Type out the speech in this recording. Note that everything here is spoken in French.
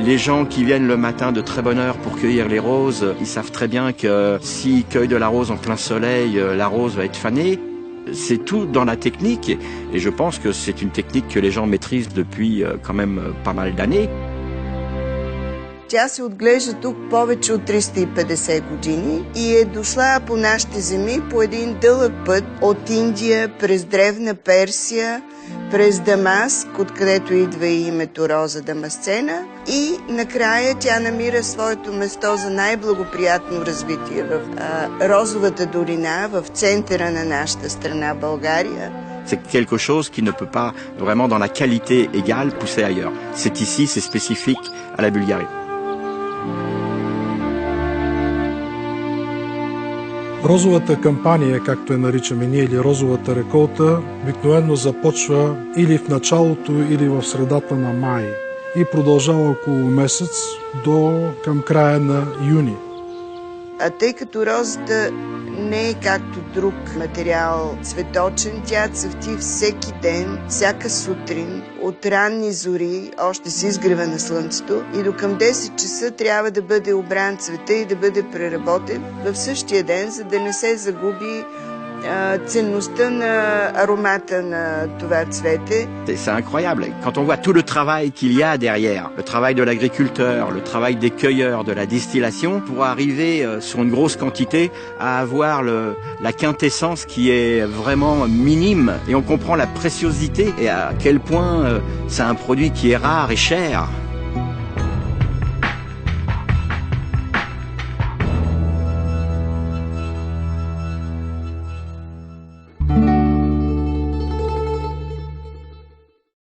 Les gens qui viennent le matin de très bonne heure pour cueillir les roses, ils savent très bien que s'ils cueillent de la rose en plein soleil, la rose va être fanée. C'est tout dans la technique et je pense que c'est une technique que les gens maîtrisent depuis quand même pas mal d'années. Тя се отглежда тук повече от 350 години и е дошла по нашите земи по един дълъг път от Индия през древна Персия, през Дамаск, откъдето идва и името Роза Дамасцена, и накрая тя намира своето место за най-благоприятно развитие в Розовата долина, в центъра на нашата страна България. C'est quelque chose qui ne peut pas vraiment dans la qualité égale pousser ailleurs. C'est ici, c'est spécifique à la Bulgarie. Розовата кампания, както я наричаме ние, или розовата реколта, обикновено започва или в началото, или в средата на май и продължава около месец до към края на юни. А тъй като розата не е както друг материал цветочен, тя цъфти всеки ден, всяка сутрин, от ранни зори, още с изгрева на слънцето, и до към 10 часа трябва да бъде обран цвета и да бъде преработен в същия ден, за да не се загуби ценността на аромата на това цвете. C'est incroyable. Quand on voit tout le travail qu'il y a derrière, le travail de l'agriculteur, le travail des cueilleurs, de la distillation, pour arriver sur une grosse quantité à avoir la quintessence qui est vraiment minime. Et on comprend la préciosité et à quel point c'est un produit qui est rare et cher.